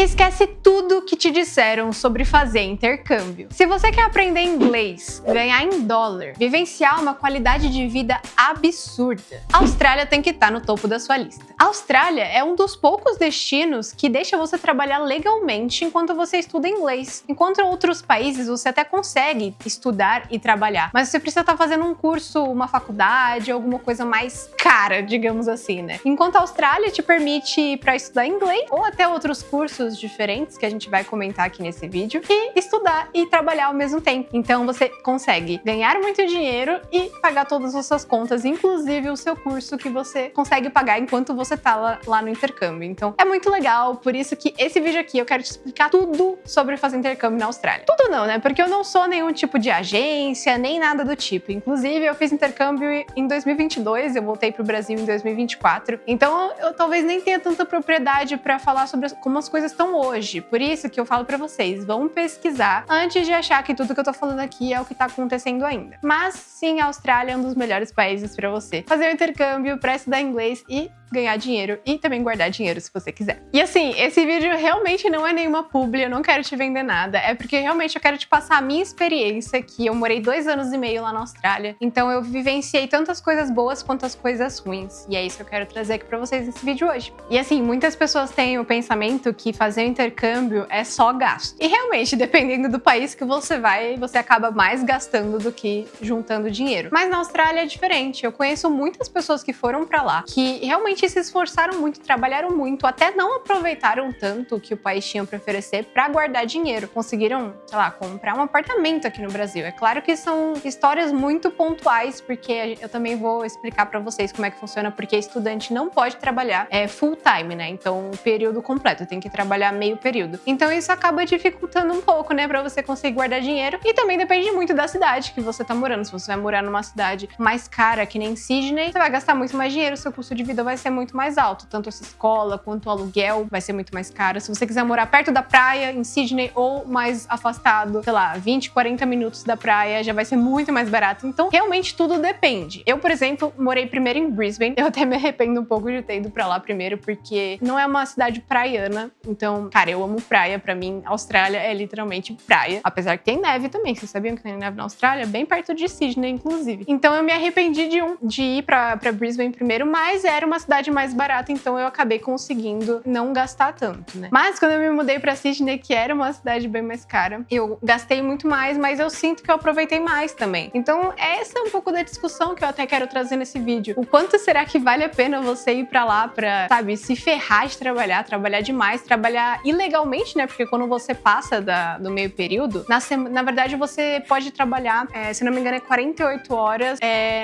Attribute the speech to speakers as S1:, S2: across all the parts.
S1: Esquece tudo que te disseram sobre fazer intercâmbio. Se você quer aprender inglês, ganhar em dólar, vivenciar uma qualidade de vida absurda, a Austrália tem que estar no topo da sua lista. A Austrália é um dos poucos destinos que deixa você trabalhar legalmente enquanto você estuda inglês. Enquanto em outros países você até consegue estudar e trabalhar, mas você precisa estar fazendo um curso, uma faculdade, alguma coisa mais cara, digamos assim, né? Enquanto a Austrália te permite ir para estudar inglês ou até outros cursos diferentes que a gente vai comentar aqui nesse vídeo e estudar e trabalhar ao mesmo tempo. Então você consegue ganhar muito dinheiro e pagar todas as suas contas, inclusive o seu curso que você consegue pagar enquanto você tá lá no intercâmbio. Então é muito legal, por isso que esse vídeo aqui eu quero te explicar tudo sobre fazer intercâmbio na Austrália. Tudo não, né? Porque eu não sou nenhum tipo de agência, nem nada do tipo. Inclusive eu fiz intercâmbio em 2022, eu voltei pro Brasil em 2024. Então eu talvez nem tenha tanta propriedade para falar sobre como as coisas estão hoje. Por isso que eu falo pra vocês, vão pesquisar antes de achar que tudo que eu tô falando aqui é o que tá acontecendo ainda. Mas sim, a Austrália é um dos melhores países pra você fazer o intercâmbio, pra estudar inglês e ganhar dinheiro e também guardar dinheiro se você quiser. E assim, esse vídeo realmente não é nenhuma publi, eu não quero te vender nada, é porque realmente eu quero te passar a minha experiência, que eu morei 2 anos e meio lá na Austrália, então eu vivenciei tantas coisas boas quanto as coisas ruins, e é isso que eu quero trazer aqui pra vocês nesse vídeo hoje. E assim, muitas pessoas têm o pensamento que fazer o intercâmbio é só gasto. E realmente, dependendo do país que você vai, você acaba mais gastando do que juntando dinheiro. Mas na Austrália é diferente, eu conheço muitas pessoas que foram pra lá, que realmente se esforçaram muito, trabalharam muito, até não aproveitaram tanto o que o país tinha para oferecer para guardar dinheiro. Conseguiram, sei lá, comprar um apartamento aqui no Brasil. É claro que são histórias muito pontuais, porque eu também vou explicar para vocês como é que funciona, porque estudante não pode trabalhar full time, né? Então, período completo, tem que trabalhar meio período. Então, isso acaba dificultando um pouco, né, para você conseguir guardar dinheiro. E também depende muito da cidade que você tá morando. Se você vai morar numa cidade mais cara, que nem Sydney, você vai gastar muito mais dinheiro, seu custo de vida vai ser muito mais alto, tanto essa escola quanto o aluguel vai ser muito mais caro. Se você quiser morar perto da praia, em Sydney, ou mais afastado, sei lá, 20, 40 minutos da praia, já vai ser muito mais barato. Então, realmente tudo depende. Eu, por exemplo, morei primeiro em Brisbane. Eu até me arrependo um pouco de ter ido pra lá primeiro, porque não é uma cidade praiana. Então, cara, eu amo praia. Pra mim, a Austrália é literalmente praia. Apesar que tem neve também. Vocês sabiam que tem neve na Austrália? Bem perto de Sydney, inclusive. Então, eu me arrependi de ir pra Brisbane primeiro, mas era uma cidade mais barata, então eu acabei conseguindo não gastar tanto, né? Mas quando eu me mudei pra Sydney, que era uma cidade bem mais cara, eu gastei muito mais, mas eu sinto que eu aproveitei mais também. Então essa é um pouco da discussão que eu até quero trazer nesse vídeo. O quanto será que vale a pena você ir pra lá pra, sabe, se ferrar de trabalhar demais, trabalhar ilegalmente, né? Porque quando você passa do meio período, na verdade você pode trabalhar, se não me engano, 48 horas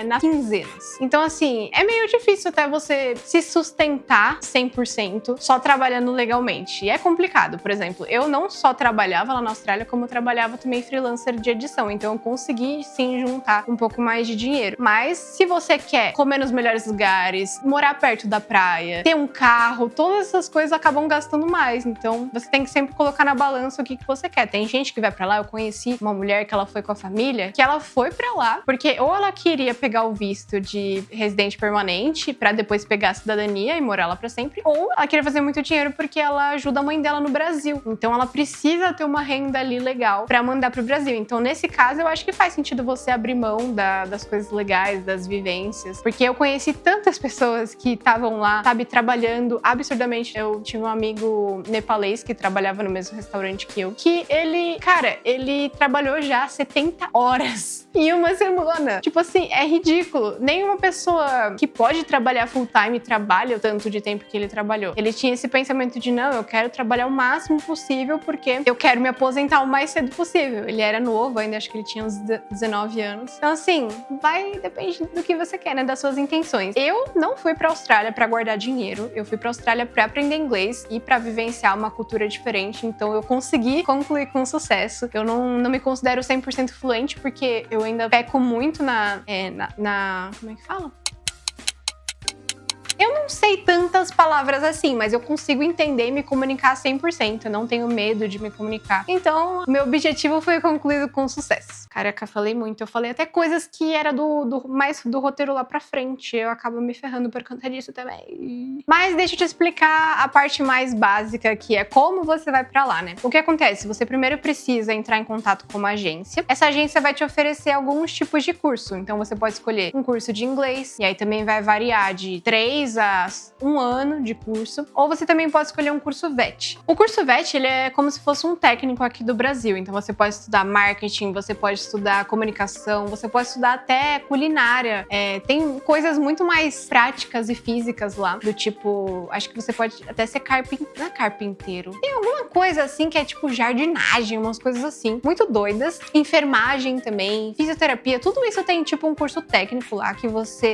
S1: nas quinzenas. Então assim, é meio difícil até você se sustentar 100% só trabalhando legalmente. E é complicado, por exemplo, eu não só trabalhava lá na Austrália, como eu trabalhava também freelancer de edição, então eu consegui sim juntar um pouco mais de dinheiro. Mas se você quer comer nos melhores lugares, morar perto da praia, ter um carro, todas essas coisas acabam gastando mais, então você tem que sempre colocar na balança o que você quer. Tem gente que vai pra lá, eu conheci uma mulher que ela foi com a família, que ela foi pra lá porque ou ela queria pegar o visto de residente permanente pra depois pegar a cidadania e morar lá pra sempre, ou ela queria fazer muito dinheiro porque ela ajuda a mãe dela no Brasil. Então ela precisa ter uma renda ali legal pra mandar pro Brasil. Então nesse caso eu acho que faz sentido você abrir mão das coisas legais, das vivências, porque eu conheci tantas pessoas que estavam lá, sabe, trabalhando absurdamente. Eu tinha um amigo nepalês que trabalhava no mesmo restaurante que eu, que ele trabalhou já 70 horas em uma semana. Tipo assim, é ridículo. Nenhuma pessoa que pode trabalhar full time trabalha o tanto de tempo que ele trabalhou. Ele tinha esse pensamento de, não, eu quero trabalhar o máximo possível porque eu quero me aposentar o mais cedo possível. Ele era novo ainda, acho que ele tinha uns 19 anos. Então assim, depende do que você quer, né, das suas intenções. Eu não fui pra Austrália pra guardar dinheiro, eu fui pra Austrália pra aprender inglês e pra vivenciar uma cultura diferente, então eu consegui concluir com sucesso. Eu não me considero 100% fluente porque eu ainda peco muito como é que fala? Eu não não sei tantas palavras assim, mas eu consigo entender e me comunicar 100%. Eu não tenho medo de me comunicar. Então, meu objetivo foi concluído com sucesso. Caraca, falei muito. Eu falei até coisas que era mais do roteiro lá pra frente. Eu acabo me ferrando por conta disso também. Mas deixa eu te explicar a parte mais básica, que é como você vai pra lá, né? O que acontece? Você primeiro precisa entrar em contato com uma agência. Essa agência vai te oferecer alguns tipos de curso. Então, você pode escolher um curso de inglês, e aí também vai variar de 3 a 1 ano de curso. Ou você também pode escolher um curso VET. O curso VET, ele é como se fosse um técnico aqui do Brasil. Então, você pode estudar marketing, você pode estudar comunicação, você pode estudar até culinária. Tem coisas muito mais práticas e físicas lá, do tipo, acho que você pode até ser não é carpinteiro. Tem alguma coisa assim que é tipo jardinagem, umas coisas assim, muito doidas. Enfermagem também, fisioterapia, tudo isso tem tipo um curso técnico lá que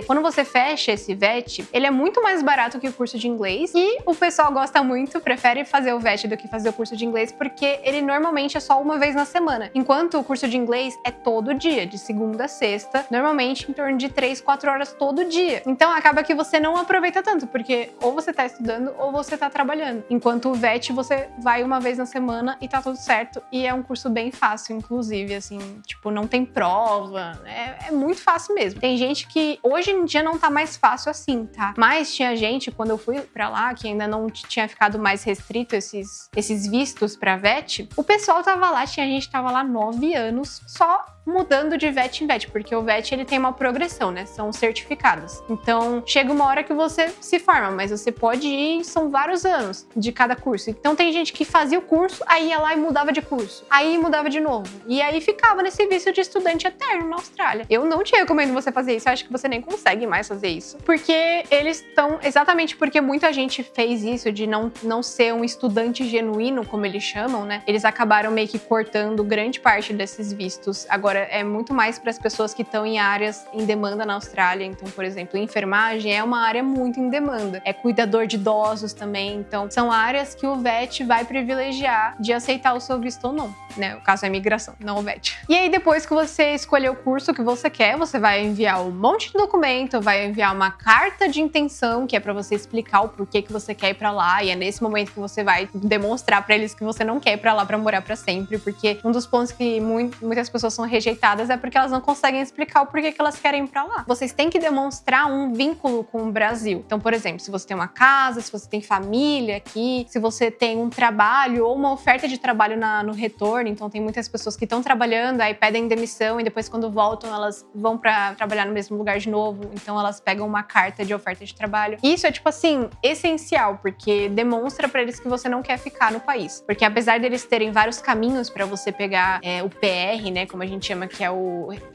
S1: quando você fecha esse VET, ele é muito mais barato que o curso de inglês e o pessoal gosta muito, prefere fazer o VET do que fazer o curso de inglês porque ele normalmente é só uma vez na semana, enquanto o curso de inglês é todo dia, de segunda a sexta, normalmente em torno de 3, 4 horas todo dia. Então acaba que você não aproveita tanto, porque ou você tá estudando ou você tá trabalhando. Enquanto o VET você vai uma vez na semana e tá tudo certo. E é um curso bem fácil, inclusive, assim, tipo, não tem prova, é muito fácil mesmo. Tem gente que hoje em dia não tá mais fácil assim, tá? Mas tinha gente, quando eu fui pra lá, que ainda não tinha ficado mais restrito esses vistos pra VET, o pessoal tava lá, tinha gente que tava lá 9 anos só mudando de VET em VET, porque o VET ele tem uma progressão, né? São certificados. Então, chega uma hora que você se forma, mas você pode ir, são vários anos de cada curso. Então, tem gente que fazia o curso, aí ia lá e mudava de curso. Aí mudava de novo. E aí ficava nesse vício de estudante eterno na Austrália. Eu não te recomendo você fazer isso, eu acho que você nem consegue mais fazer isso. Porque eles estão, exatamente porque muita gente fez isso de não ser um estudante genuíno, como eles chamam, né? Eles acabaram meio que cortando grande parte desses vistos. Agora, é muito mais para as pessoas que estão em áreas em demanda na Austrália. Então, por exemplo, enfermagem é uma área muito em demanda. É cuidador de idosos também. Então, são áreas que o VET vai privilegiar de aceitar o seu visto ou não, né? O caso é a imigração, não o VET. E aí, depois que você escolher o curso que você quer, você vai enviar um monte de documento, vai enviar uma carta de intenção, que é para você explicar o porquê que você quer ir para lá. E é nesse momento que você vai demonstrar para eles que você não quer ir para lá para morar para sempre, porque um dos pontos que muitas pessoas são rejeitadas é porque elas não conseguem explicar o porquê que elas querem ir pra lá. Vocês têm que demonstrar um vínculo com o Brasil. Então, por exemplo, se você tem uma casa, se você tem família aqui, se você tem um trabalho ou uma oferta de trabalho no retorno, então tem muitas pessoas que estão trabalhando, aí pedem demissão e depois quando voltam elas vão pra trabalhar no mesmo lugar de novo, então elas pegam uma carta de oferta de trabalho. E isso é, tipo assim, essencial, porque demonstra pra eles que você não quer ficar no país. Porque apesar deles terem vários caminhos pra você pegar o PR, né, como a gente chama, que é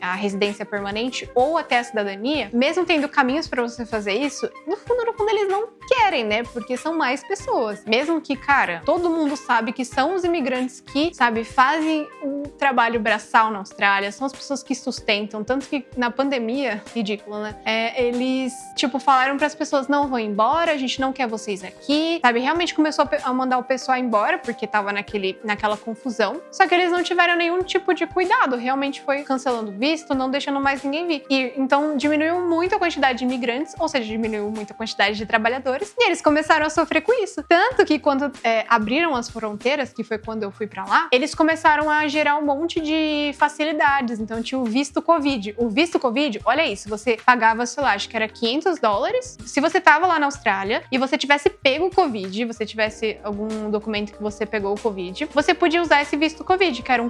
S1: a residência permanente, ou até a cidadania, mesmo tendo caminhos para você fazer isso, no fundo, eles não querem, né? Porque são mais pessoas. Mesmo que, cara, todo mundo sabe que são os imigrantes que, sabe, fazem o trabalho braçal na Austrália, são as pessoas que sustentam, tanto que na pandemia, ridículo, né? Eles, tipo, falaram para as pessoas, não vão embora, a gente não quer vocês aqui, sabe? Realmente começou a mandar o pessoal embora, porque tava naquela confusão. Só que eles não tiveram nenhum tipo de cuidado, realmente foi cancelando visto, não deixando mais ninguém vir. E então diminuiu muito a quantidade de imigrantes, ou seja, diminuiu muito a quantidade de trabalhadores, e eles começaram a sofrer com isso. Tanto que quando abriram as fronteiras, que foi quando eu fui pra lá, eles começaram a gerar um monte de facilidades. Então tinha o visto Covid. O visto Covid, olha isso, você pagava, sei lá, acho que era $500. Se você tava lá na Austrália e você tivesse pego o Covid, você tivesse algum documento que você pegou o Covid, você podia usar esse visto Covid, que era um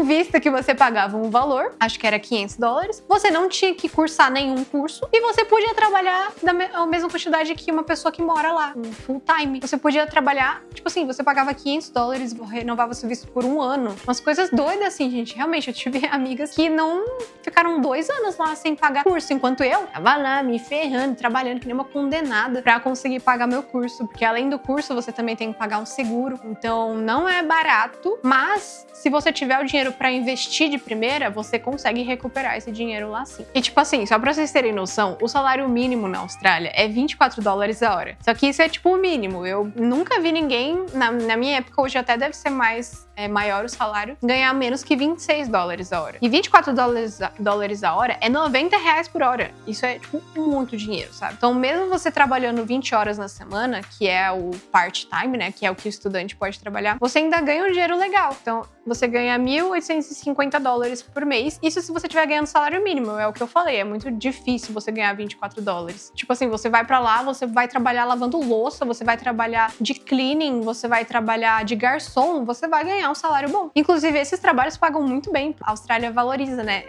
S1: visto que você pagava um valor, acho que era $500, você não tinha que cursar nenhum curso e você podia trabalhar a mesma quantidade que uma pessoa que mora lá, um full time. Você podia trabalhar, tipo assim, você pagava $500, renovava seu visto por 1 ano. Umas coisas doidas assim, gente. Realmente, eu tive amigas que não ficaram 2 anos lá sem pagar curso, enquanto eu tava lá me ferrando, trabalhando que nem uma condenada pra conseguir pagar meu curso, porque além do curso, você também tem que pagar um seguro. Então, não é barato, mas se você tiver o dinheiro pra investir de primeira, você consegue recuperar esse dinheiro lá sim. E tipo assim, só pra vocês terem noção, o salário mínimo na Austrália é 24 dólares a hora. Só que isso é tipo o mínimo. Eu nunca vi ninguém, na minha época, hoje até deve ser maior o salário, ganhar menos que 26 dólares a hora. E 24 dólares a hora é 90 reais por hora. Isso é, tipo, muito dinheiro, sabe? Então, mesmo você trabalhando 20 horas na semana, que é o part-time, né? Que é o que o estudante pode trabalhar, você ainda ganha um dinheiro legal. Então, você ganha 1.850 dólares por mês. Isso se você estiver ganhando salário mínimo. É o que eu falei. É muito difícil você ganhar 24 dólares. Tipo assim, você vai pra lá, você vai trabalhar lavando louça, você vai trabalhar de cleaning, você vai trabalhar de garçom, você vai ganhar um salário bom. Inclusive, esses trabalhos pagam muito bem. A Austrália valoriza, né,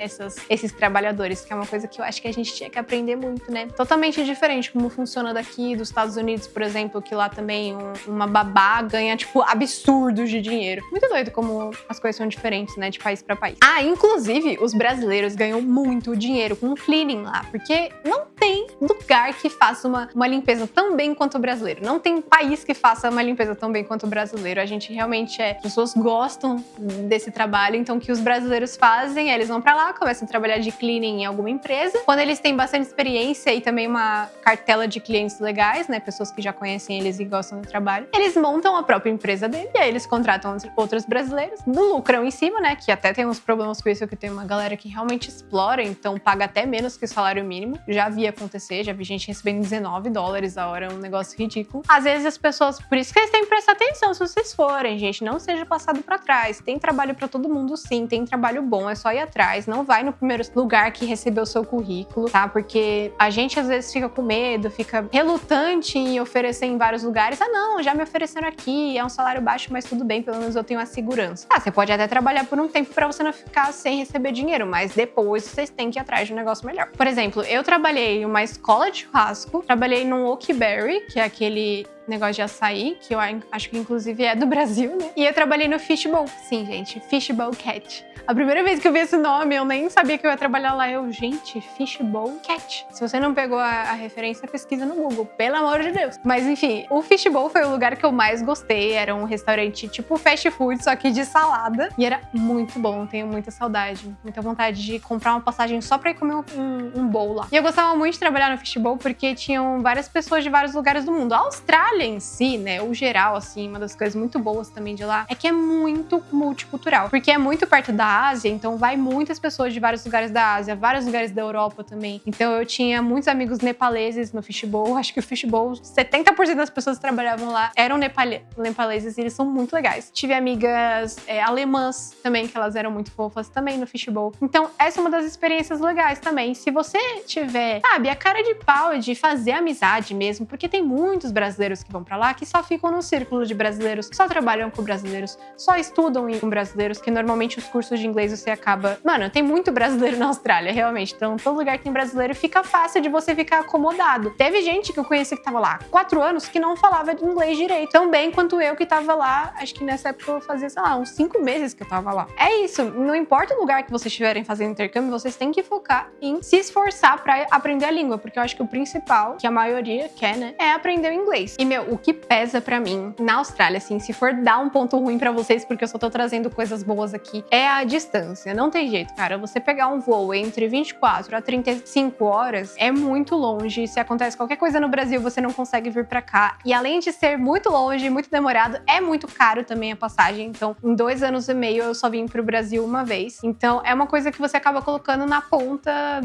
S1: esses trabalhadores, que é uma coisa que eu acho que a gente tinha que aprender muito, né? Totalmente diferente como funciona daqui, dos Estados Unidos, por exemplo, que lá também uma babá ganha, tipo, absurdos de dinheiro. Muito doido como as coisas são diferentes, né, de país pra país. Ah, inclusive, os brasileiros ganham muito dinheiro com cleaning lá, porque não tem lugar que faça uma limpeza tão bem quanto o brasileiro. Não tem país que faça uma limpeza tão bem quanto o brasileiro. A gente realmente pessoas gostam desse trabalho, então o que os brasileiros fazem, eles vão pra lá, começam a trabalhar de cleaning em alguma empresa. Quando eles têm bastante experiência e também uma cartela de clientes legais, né, pessoas que já conhecem eles e gostam do trabalho, eles montam a própria empresa dele, e aí eles contratam outros brasileiros, lucram em cima, né, que até tem uns problemas com isso, que tem uma galera que realmente explora, então paga até menos que o salário mínimo. Já vi acontecer, já vi gente recebendo 19 dólares a hora, um negócio ridículo. Às vezes as pessoas, por isso que eles têm que prestar atenção se vocês forem, gente, não seja passado pra trás. Tem trabalho pra todo mundo sim, tem trabalho bom, é só ir atrás. Não vai no primeiro lugar que recebeu o seu currículo, tá? Porque a gente às vezes fica com medo, fica relutante em oferecer em vários lugares. Ah não, já me ofereceram aqui, é um salário baixo, mas tudo bem, pelo menos eu tenho a segurança. Ah, você pode até trabalhar por um tempo pra você não ficar sem receber dinheiro, mas depois vocês têm que ir atrás de um negócio melhor. Por exemplo, eu trabalhei em uma escola de churrasco, trabalhei num Oakberry, que é aquele negócio de açaí, que eu acho que inclusive é do Brasil, né? E eu trabalhei no Fishbowl. Sim, gente, Fishbowl Cat. A primeira vez que eu vi esse nome, eu nem sabia que eu ia trabalhar lá. Gente, Fishbowl Cat. Se você não pegou a referência, pesquisa no Google, pelo amor de Deus. Mas enfim, o Fishbowl foi o lugar que eu mais gostei. Era um restaurante tipo fast food, só que de salada. E era muito bom, tenho muita saudade, muita vontade de comprar uma passagem só pra ir comer um bowl lá. E eu gostava muito de trabalhar no Fishbowl porque tinham várias pessoas de vários lugares do mundo. A Austrália em si, né, o geral, assim, uma das coisas muito boas também de lá é que é muito multicultural, porque é muito perto da Ásia, então vai muitas pessoas de vários lugares da Ásia, vários lugares da Europa também. Então eu tinha muitos amigos nepaleses no Fishbowl. Acho que o Fishbowl, 70% das pessoas que trabalhavam lá eram nepaleses e eles são muito legais. Tive amigas alemãs também, que elas eram muito fofas também no Fishbowl. Então essa é uma das experiências legais também. Se você tiver, sabe, a cara de pau de fazer amizade mesmo, porque tem muitos brasileiros que vão pra lá que só ficam no círculo de brasileiros, que só trabalham com brasileiros, só estudam com brasileiros, que normalmente os cursos de inglês você acaba... Mano, tem muito brasileiro na Austrália, realmente. Então, todo lugar que tem brasileiro fica fácil de você ficar acomodado. Teve gente que eu conheci que tava lá há 4 anos que não falava de inglês direito, tão bem quanto eu que tava lá, acho que nessa época eu fazia, sei lá, uns 5 meses que eu tava lá. É isso, não importa o lugar que vocês estiverem fazendo intercâmbio, vocês têm que focar em se esforçar pra aprender a língua, porque eu acho que o principal, que a maioria quer, né, é aprender o inglês. E, meu, o que pesa pra mim na Austrália, assim, se for dar um ponto ruim pra vocês, porque eu só tô trazendo coisas boas aqui, é a distância. Não tem jeito, cara. Você pegar um voo entre 24 a 35 horas é muito longe. Se acontece qualquer coisa no Brasil, você não consegue vir pra cá. E além de ser muito longe, muito demorado, é muito caro também a passagem. Então, em 2 anos e meio, eu só vim pro Brasil uma vez. Então, é uma coisa que você acaba colocando na ponta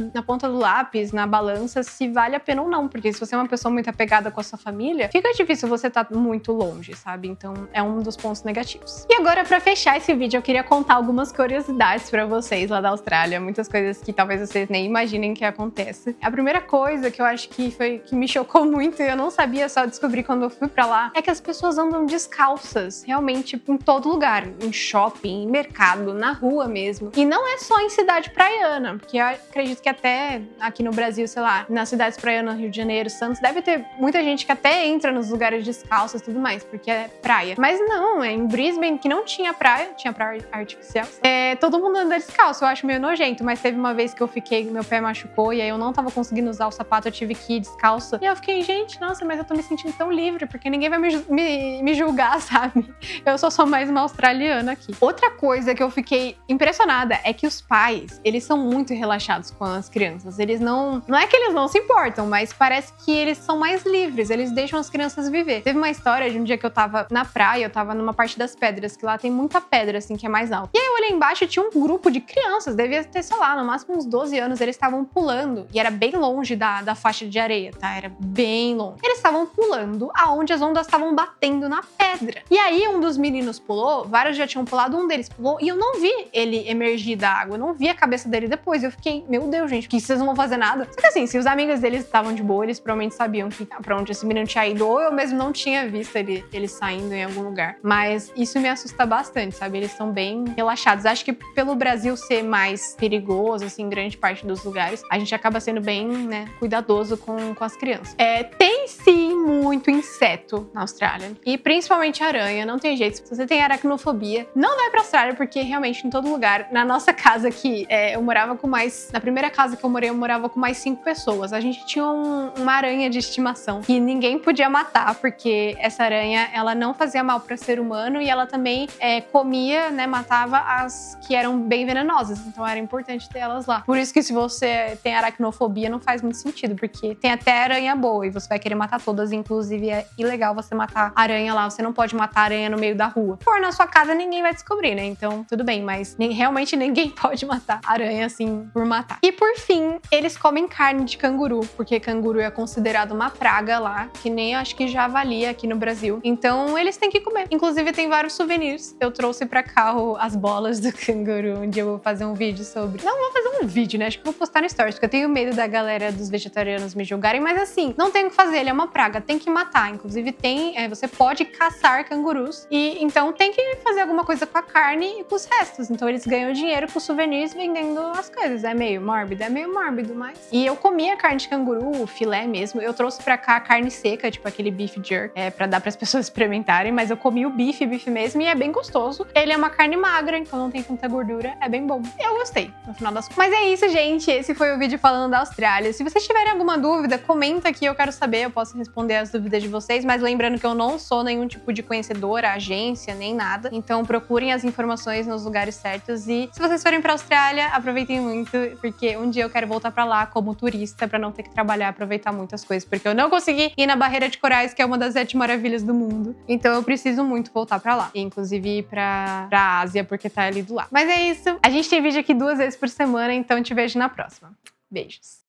S1: do lápis, na balança, se vale a pena ou não. Porque se você é uma pessoa muito apegada com a sua família, fica difícil você tá muito longe, sabe? Então, é um dos pontos negativos. E agora, pra fechar esse vídeo, eu queria contar algumas curiosidades pra vocês lá da Austrália. Muitas coisas que talvez vocês nem imaginem que acontece. A primeira coisa que eu acho que me chocou muito e eu não sabia, só descobri quando eu fui pra lá, é que as pessoas andam descalças, realmente, em todo lugar. Em shopping, em mercado, na rua mesmo. E não é só em cidade praiana, porque eu acredito que até aqui no Brasil, sei lá, nas cidades praianas, Rio de Janeiro, Santos, deve ter muita gente que até entra nos lugares descalços e tudo mais, porque é praia. Mas não, em Brisbane, que não tinha praia artificial, todo mundo anda descalço. Eu acho meio nojento, mas teve uma vez que eu fiquei, meu pé machucou, e aí eu não tava conseguindo usar o sapato, eu tive que ir descalço. E eu fiquei, gente, nossa, mas eu tô me sentindo tão livre, porque ninguém vai me julgar, sabe? Eu sou só mais uma australiana aqui. Outra coisa que eu fiquei impressionada é que os pais, eles são muito relaxados com as crianças. Eles não é que eles não se importam, mas parece que eles são mais livres, eles deixam as crianças viver. Teve uma história de um dia que eu tava na praia, eu tava numa parte das pedras, que lá tem muita pedra, assim, que é mais alta. E aí eu olhei embaixo e tinha um grupo de crianças, devia ter, sei lá, no máximo uns 12 anos, eles estavam pulando, e era bem longe da faixa de areia, tá? Era bem longe. Eles estavam pulando aonde as ondas estavam batendo na pedra. E aí um dos meninos pulou, vários já tinham pulado, um deles pulou, e eu não vi ele emergir da água, eu não vi a cabeça dele depois. Eu fiquei, meu Deus, gente, que vocês não vão fazer nada? Só que assim, se os amigos deles estavam de boa, eles provavelmente sabiam pra onde esse menino tinha ido, ou eu mesmo não tinha visto ele saindo em algum lugar. Mas isso me assusta bastante, sabe? Eles são bem relaxados. Acho que pelo Brasil ser mais perigoso, assim, em grande parte dos lugares, a gente acaba sendo bem, né, cuidadoso com as crianças. Tem sim muito inseto na Austrália. E principalmente aranha, não tem jeito. Se você tem aracnofobia, não vai pra Austrália, porque realmente em todo lugar. Na nossa casa aqui, eu morava com mais... Na primeira casa que eu morava com mais 5 pessoas. A gente tinha uma aranha de estimação que ninguém podia matar, porque essa aranha, ela não fazia mal para ser humano e ela também comia, né, matava as que eram bem venenosas. Então era importante ter elas lá. Por isso que se você tem aracnofobia, não faz muito sentido, porque tem até aranha boa e você vai querer matar todas. Inclusive, é ilegal você matar aranha lá. Você não pode matar aranha no meio da rua. Se for na sua casa, ninguém vai descobrir, né? Então, tudo bem, mas realmente ninguém pode matar aranha assim por matar. E por fim, eles comem carne de canguru, porque canguru é considerado uma praga lá, que nem acho que javali aqui no Brasil. Então, eles têm que comer. Inclusive, tem vários souvenirs. Eu trouxe pra cá as bolas do canguru, onde eu vou fazer um vídeo sobre... Não vou fazer um vídeo, né? Acho que vou postar no Stories, porque eu tenho medo da galera dos vegetarianos me julgarem, mas assim, não tem o que fazer, ele é uma praga, tem que matar. Inclusive, você pode caçar cangurus, e então tem que fazer alguma coisa com a carne e com os restos. Então, eles ganham dinheiro com souvenirs vendendo as coisas. É meio mórbido, mas... E eu comia carne de canguru, o filé mesmo. Eu trouxe pra cá carne seca, tipo aquele beef jerky, pra dar pras pessoas experimentarem, mas eu comi o bife mesmo, e é bem gostoso. Ele é uma carne magra, então não tem tanta gordura, é bem bom. Eu gostei, no final das contas. Mas é isso, gente. Esse foi o vídeo falando da Austrália. Se vocês tiverem alguma dúvida, comenta aqui, eu quero saber, eu posso responder as dúvidas de vocês, mas lembrando que eu não sou nenhum tipo de conhecedora, agência, nem nada. Então procurem as informações nos lugares certos, e se vocês forem pra Austrália, aproveitem muito, porque um dia eu quero voltar pra lá como turista, pra não ter que trabalhar, aproveitar muitas coisas, porque eu não consegui ir na Barreira de Corais, que é uma das 7 maravilhas do mundo. Então eu preciso muito voltar pra lá, e inclusive ir pra Ásia, porque tá ali do lado. Mas é isso. A gente tem vídeo aqui 2 vezes por semana, então te vejo na próxima. Beijos!